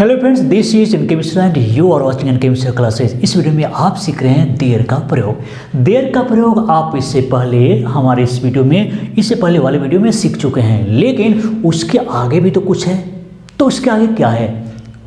Hello friends, this is N K Mishra and you are watching N K Mishra classes. इस video में आप सीख रहे हैं देयर का प्रयोग। देयर का प्रयोग आप इससे पहले वाले वीडियो में सीख चुके हैं, लेकिन उसके आगे भी तो कुछ है। तो उसके आगे क्या है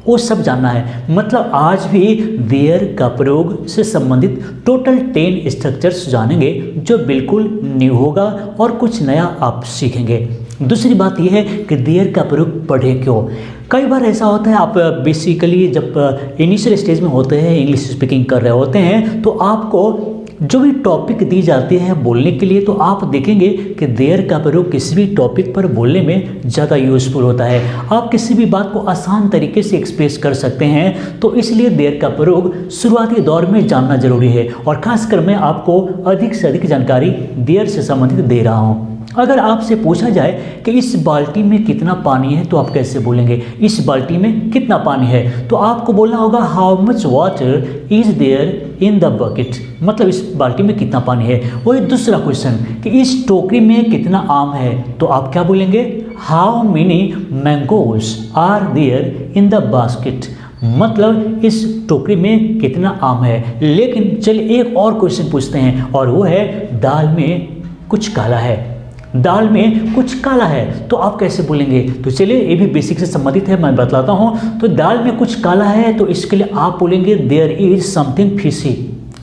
वो सब जानना है। मतलब आज भी देयर का प्रयोग से संबंधित टोटल 10 स्ट्रक्चर्स जानेंगे जो बिल्कुल न्यू होगा और कुछ नया आप सीखेंगे। दूसरी बात यह है कि देयर का प्रयोग पढ़े क्यों। कई बार ऐसा होता है, आप बेसिकली जब इनिशियल स्टेज में होते हैं, इंग्लिश स्पीकिंग कर रहे होते हैं, तो आपको जो भी टॉपिक दी जाती है बोलने के लिए, तो आप देखेंगे कि देयर का प्रयोग किसी भी टॉपिक पर बोलने में ज़्यादा यूज़फुल होता है। आप किसी भी बात को आसान तरीके से एक्सप्रेस कर सकते हैं, तो इसलिए देयर का प्रयोग शुरुआती दौर में जानना जरूरी है। और खासकर मैं आपको अधिक से अधिक जानकारी देयर से संबंधित दे रहा हूँ। अगर आपसे पूछा जाए कि इस बाल्टी में कितना पानी है, तो आप कैसे बोलेंगे? इस बाल्टी में कितना पानी है? तो आपको बोलना होगा how much water is there in the bucket. मतलब इस बाल्टी में कितना पानी है। वही दूसरा क्वेश्चन कि इस टोकरी में कितना आम है, तो आप क्या बोलेंगे? How many mangoes are there in the basket. मतलब इस टोकरी में कितना आम है। लेकिन चलिए एक और क्वेश्चन पूछते हैं, और वो है दाल में कुछ काला है। दाल में कुछ काला है, तो आप कैसे बोलेंगे? तो चलिए ये भी बेसिक से संबंधित है, मैं बतलाता हूँ। तो दाल में कुछ काला है, तो इसके लिए आप बोलेंगे देयर इज समथिंग फिशी।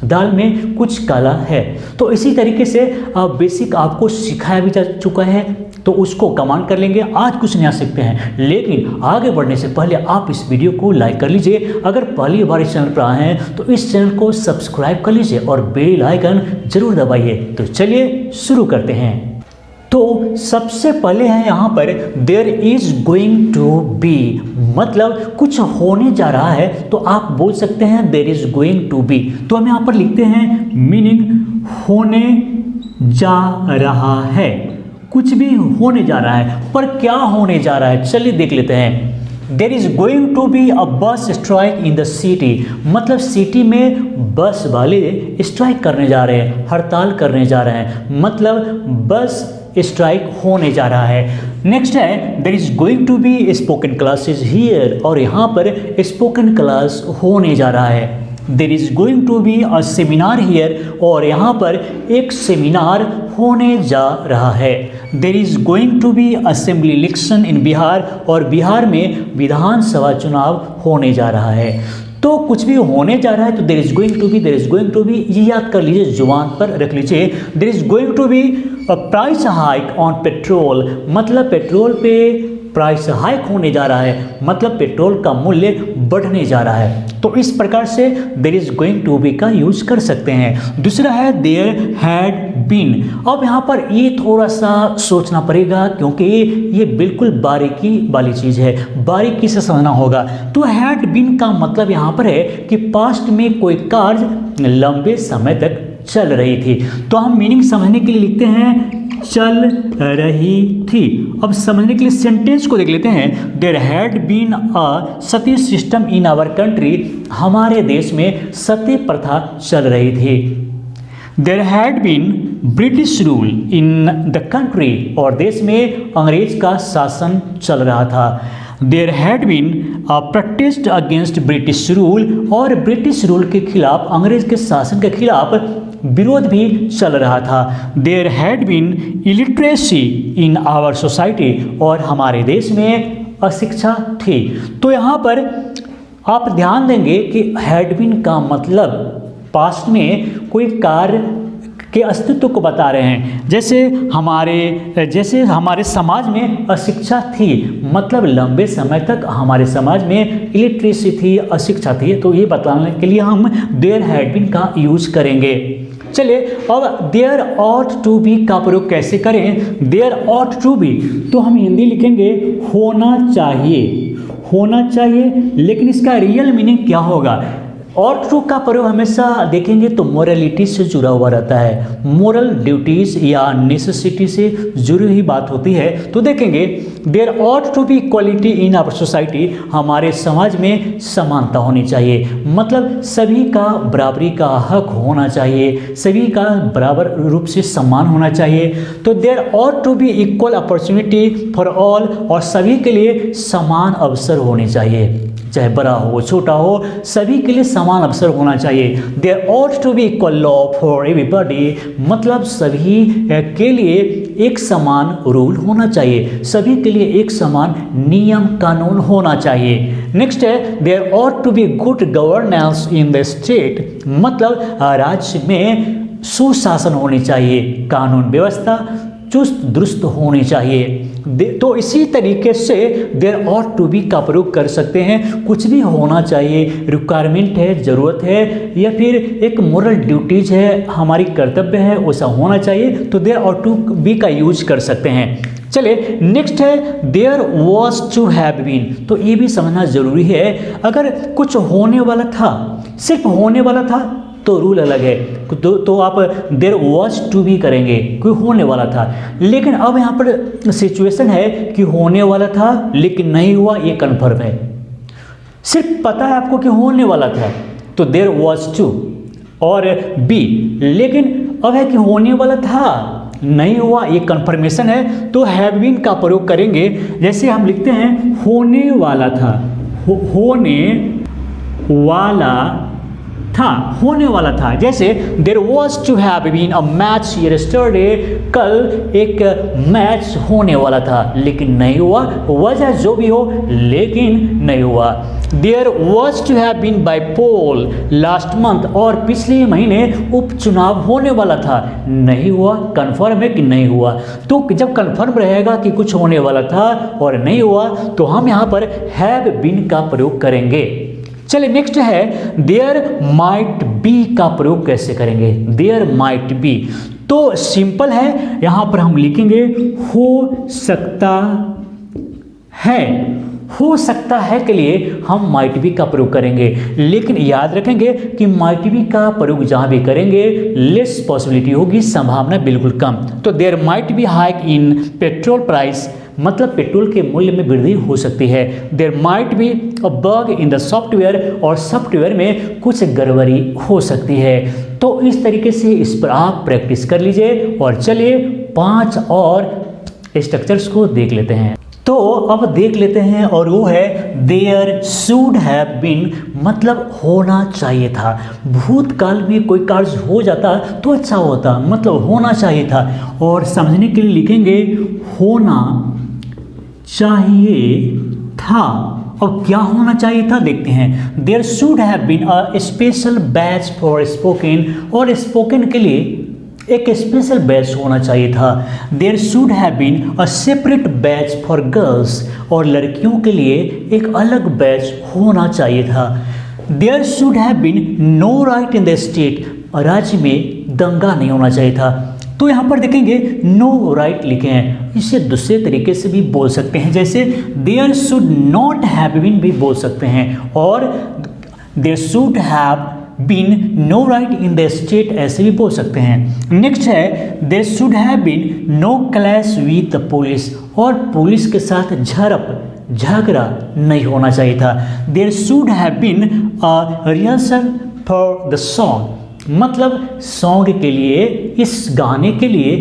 दाल में कुछ काला है। तो इसी तरीके से बेसिक आपको सिखाया भी जा चुका है, तो उसको कमांड कर लेंगे। आज कुछ नया सीखते हैं, लेकिन आगे बढ़ने से पहले आप इस वीडियो को लाइक कर लीजिए। अगर पहली बार इस चैनल पर आए हैं तो इस चैनल को सब्सक्राइब कर लीजिए और बेल आइकन जरूर दबाइए। तो चलिए शुरू करते हैं। तो सबसे पहले है यहाँ पर there is going to be, मतलब कुछ होने जा रहा है, तो आप बोल सकते हैं there is going to be. तो हम यहाँ पर लिखते हैं मीनिंग होने जा रहा है। कुछ भी होने जा रहा है, पर क्या होने जा रहा है चलिए देख लेते हैं। There is going to be a bus strike in the city. मतलब सिटी में बस वाले स्ट्राइक करने जा रहे हैं, हड़ताल करने जा रहे हैं। मतलब बस स्ट्राइक होने जा रहा है। नेक्स्ट है there is going to be spoken classes here, और यहाँ पर स्पोकन क्लास होने जा रहा है। There is going to be a seminar here, और यहाँ पर एक सेमिनार होने जा रहा है। There is going to be assembly election in Bihar, और बिहार में विधानसभा चुनाव होने जा रहा है। तो कुछ भी होने जा रहा है तो there is going to be, there is going to be, ये याद कर लीजिए, जुबान पर रख लीजिए। There is going to be a price hike on petrol. मतलब पेट्रोल पे प्राइस हाइक होने जा रहा है, मतलब पेट्रोल का मूल्य बढ़ने जा रहा है। तो इस प्रकार से there is going to be का यूज कर सकते हैं। दूसरा है देयर हैड बीन। अब यहाँ पर ये थोड़ा सा सोचना पड़ेगा, क्योंकि ये बिल्कुल बारीकी वाली चीज है, बारीकी से समझना होगा। तो हैड बीन का मतलब यहाँ पर है कि पास्ट में कोई कार्य लंबे समय तक चल रही थी। तो हम मीनिंग समझने के लिए लिखते हैं चल रही थी। अब समझने के लिए सेंटेंस को देख लेते हैं। There had been a sati system in our country. हमारे देश में सती प्रथा चल रही थी। There had been British rule in the country, और देश में अंग्रेज का शासन चल रहा था। There had been a protest against British rule, और ब्रिटिश रूल के खिलाफ, अंग्रेज के शासन के खिलाफ विरोध भी चल रहा था। There had been illiteracy in our society, और हमारे देश में अशिक्षा थी। तो यहाँ पर आप ध्यान देंगे कि हैड बीन का मतलब पास्ट में कोई कार्य के अस्तित्व को बता रहे हैं। जैसे हमारे समाज में अशिक्षा थी, मतलब लंबे समय तक हमारे समाज में इलिटरेसी थी, अशिक्षा थी। तो ये बताने के लिए हम देयर हैड बीन का यूज करेंगे। चलिए अब देयर ऑट टू बी का प्रयोग कैसे करें। देयर ऑट टू बी, तो हम हिंदी लिखेंगे होना चाहिए, होना चाहिए। लेकिन इसका रियल मीनिंग क्या होगा? ऑट टू का प्रयोग हमेशा देखेंगे तो मोरलिटी से जुड़ा हुआ रहता है, मोरल ड्यूटीज या नेसेसिटी से जुड़ी हुई बात होती है। तो देखेंगे there ought to be equality in our society. हमारे समाज में समानता होनी चाहिए, मतलब सभी का बराबरी का हक होना चाहिए, सभी का बराबर रूप से सम्मान होना चाहिए। तो there ought to be equal opportunity for all, और सभी के लिए समान अवसर होने चाहिए। चाहे बड़ा हो छोटा हो, सभी के लिए समान अवसर होना चाहिए। There ought to be equal law for everybody, मतलब सभी के लिए एक समान रूल होना चाहिए, सभी के लिए एक समान नियम कानून होना चाहिए। नेक्स्ट है there ought to be good governance in the state, मतलब राज्य में सुशासन होनी चाहिए, कानून व्यवस्था चुस्त दुरुस्त होनी चाहिए। तो इसी तरीके से देयर ऑट टू बी का प्रयोग कर सकते हैं, कुछ भी होना चाहिए, रिक्वायरमेंट है, ज़रूरत है, या फिर एक मोरल ड्यूटीज है, हमारी कर्तव्य है, वैसा होना चाहिए, तो देयर ऑट टू बी का यूज कर सकते हैं। चलिए नेक्स्ट है there was to have been, तो ये भी समझना जरूरी है। अगर कुछ होने वाला था, सिर्फ होने वाला था, तो रूल अलग है, तो आप देयर वॉज टू बी करेंगे, कोई होने वाला था। लेकिन अब यहाँ पर सिचुएशन है कि होने वाला था लेकिन नहीं हुआ, ये कन्फर्म है, सिर्फ पता है आपको कि होने वाला था, तो देयर वॉज टू। और बी, लेकिन अब है कि होने वाला था नहीं हुआ, ये कंफर्मेशन है, तो हैव बीन का प्रयोग करेंगे। जैसे हम लिखते हैं होने वाला था, होने वाला था, होने वाला था। जैसे there was to have been a match yesterday, कल एक मैच होने वाला था लेकिन नहीं हुआ, वजह जो भी हो लेकिन नहीं हुआ। There was to have been bypoll last month, और पिछले महीने उपचुनाव होने वाला था, नहीं हुआ, कन्फर्म है कि नहीं हुआ। तो जब कन्फर्म रहेगा कि कुछ होने वाला था और नहीं हुआ, तो हम यहाँ पर हैव बीन का प्रयोग करेंगे। चलिए नेक्स्ट है देयर माइट बी का प्रयोग कैसे करेंगे। देयर माइट बी, तो सिंपल है, यहां पर हम लिखेंगे हो सकता है। हो सकता है के लिए हम माइट बी का प्रयोग करेंगे, लेकिन याद रखेंगे कि माइट बी का प्रयोग जहां भी करेंगे लेस पॉसिबिलिटी होगी, संभावना बिल्कुल कम। तो there might be hike in petrol price, मतलब पेट्रोल के मूल्य में वृद्धि हो सकती है। There might be a bug in the software, और सॉफ्टवेयर में कुछ गड़बड़ी हो सकती है। तो इस तरीके से इस पर आप प्रैक्टिस कर लीजिए। और चलिए 5 और स्ट्रक्चर्स को देख लेते हैं। तो अब देख लेते हैं, और वो है देयर शुड हैव बीन, मतलब होना चाहिए था। भूतकाल में कोई कार्य हो जाता तो अच्छा होता, मतलब होना चाहिए था। और समझने के लिए लिखेंगे होना चाहिए था। और क्या होना चाहिए था देखते हैं। There should have been a special batch for spoken, और स्पोकन के लिए एक स्पेशल बैच होना चाहिए था। There should have been a separate batch for girls, और लड़कियों के लिए एक अलग बैच होना चाहिए था। There should have been no riot in the state, राज्य में दंगा नहीं होना चाहिए था। तो यहाँ पर देखेंगे नो राइट लिखे हैं, इसे दूसरे तरीके से भी बोल सकते हैं, जैसे there should not have been भी बोल सकते हैं, और there should have been no riot in the state ऐसे भी बोल सकते हैं। नेक्स्ट है there should have been no clash with the police, और पुलिस के साथ झगड़ा नहीं होना चाहिए था। There should have been a rehearsal for the song, मतलब सॉन्ग के लिए, इस गाने के लिए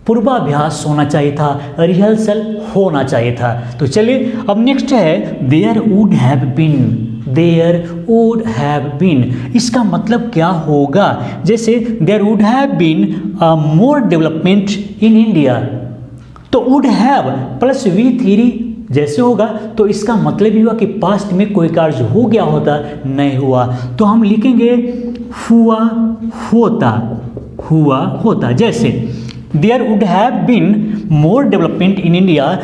पूर्वाभ्यास होना चाहिए था, रिहर्सल होना चाहिए था। तो चलिए अब नेक्स्ट है there would have been. There would have been, इसका मतलब क्या होगा। जैसे there would have been more development in India, तो would have plus V three जैसे होगा, तो इसका मतलब ही हुआ कि पास्ट में कोई कार्य हो गया होता, नहीं हुआ, तो हम लिखेंगे हुआ होता, हुआ होता। जैसे there would have been more development in India,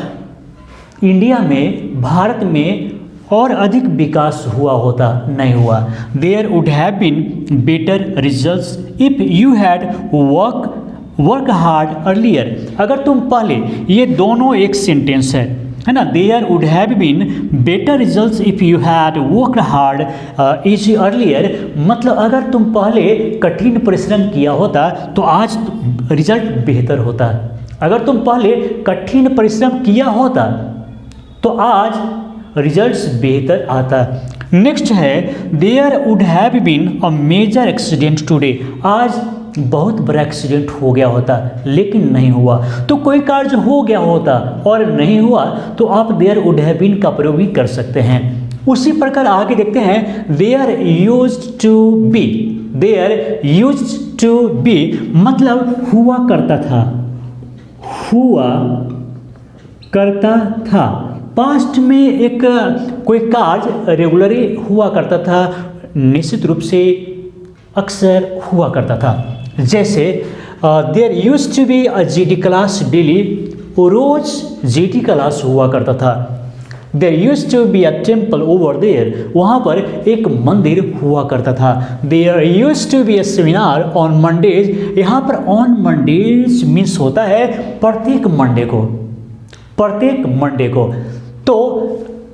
India में, भारत में और अधिक विकास हुआ होता, नहीं हुआ। There would have been better results if you had work hard earlier, अगर तुम पहले, ये दोनों एक सेंटेंस है ना। There would have been better results if you had work hard is earlier, मतलब अगर तुम पहले कठिन परिश्रम किया होता तो आज रिजल्ट बेहतर होता। अगर तुम पहले कठिन परिश्रम किया होता तो आज रिजल्ट्स बेहतर आता। नेक्स्ट है there would have been a major accident today, आज बहुत बड़ा एक्सीडेंट हो गया होता लेकिन नहीं हुआ। तो कोई कार्य हो गया होता और नहीं हुआ, तो आप देयर वुड हैव बीन का प्रयोग भी कर सकते हैं। उसी प्रकार आगे देखते हैं there used to be. There used to be मतलब हुआ करता था, हुआ करता था। पास्ट में एक कोई कार्य रेगुलरली हुआ करता था, निश्चित रूप से अक्सर हुआ करता था। जैसे there used to be a GD class daily, रोज जीडी क्लास हुआ करता था। There used to be a temple over there, वहाँ पर एक मंदिर हुआ करता था। There used to be a seminar on Mondays, यहाँ पर ऑन मंडेज मीन्स होता है प्रत्येक मंडे को, प्रत्येक मंडे को। तो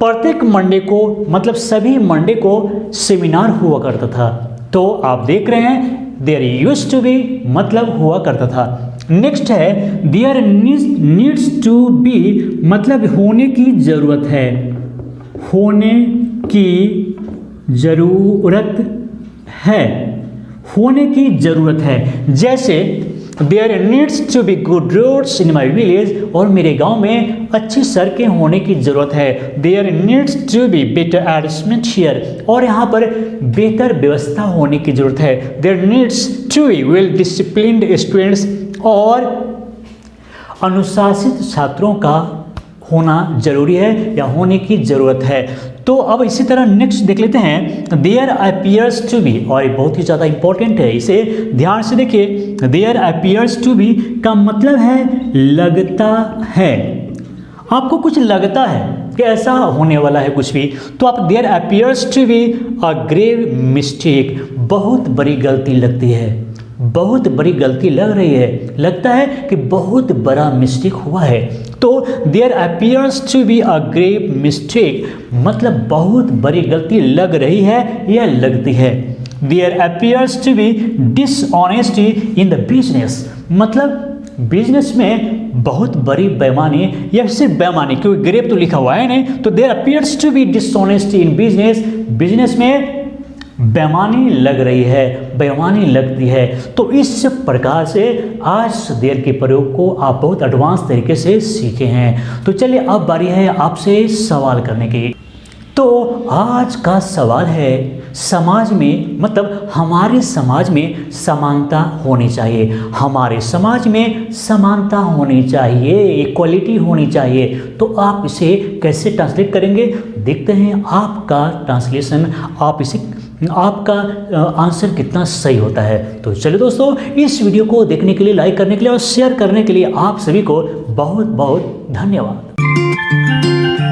प्रत्येक मंडे को मतलब सभी मंडे को सेमिनार हुआ करता था। तो आप देख रहे हैं देयर यूज्ड टू बी मतलब हुआ करता था। नेक्स्ट है देयर नीड्स टू बी मतलब होने की जरूरत है, होने की जरूरत है, होने की जरूरत है। जैसे there needs to be good roads in my village, और मेरे गांव में अच्छी सड़कें होने की ज़रूरत है। There needs to be better arrangement here, और यहाँ पर बेहतर व्यवस्था होने की ज़रूरत है। There needs to be well disciplined students, और अनुशासित छात्रों का होना जरूरी है या होने की ज़रूरत है। तो अब इसी तरह नेक्स्ट देख लेते हैं देयर अपीयर्स टू बी, और ये बहुत ही ज़्यादा इंपॉर्टेंट है, इसे ध्यान से देखिए। देयर अपीयर्स टू बी का मतलब है लगता है, आपको कुछ लगता है कि ऐसा होने वाला है कुछ भी, तो आप there appears to be a grave mistake, बहुत बड़ी गलती लगती है, बहुत बड़ी गलती लग रही है, लगता है कि बहुत बड़ा मिस्टेक हुआ है। तो there appears to be a grave mistake मतलब बहुत बड़ी गलती लग रही है या लगती है। There appears to be dishonesty in the business मतलब बिजनेस में बहुत बड़ी बेईमानी या सिर्फ बेईमानी, क्योंकि ग्रेव तो लिखा हुआ है नहीं। तो there appears to be dishonesty in business, business में बेईमानी लग रही है, बेईमानी लगती है। तो इस प्रकार से आज देयर के प्रयोग को आप बहुत एडवांस तरीके से सीखे हैं। तो चलिए अब बारी है आपसे सवाल करने की। तो आज का सवाल है समाज में मतलब हमारे समाज में समानता होनी चाहिए, हमारे समाज में समानता होनी चाहिए, इक्वलिटी होनी चाहिए। तो आप इसे कैसे ट्रांसलेट करेंगे, देखते हैं आपका ट्रांसलेशन, आप इसे आपका आंसर कितना सही होता है। तो चलिए दोस्तों, इस वीडियो को देखने के लिए, लाइक करने के लिए और शेयर करने के लिए आप सभी को बहुत बहुत धन्यवाद।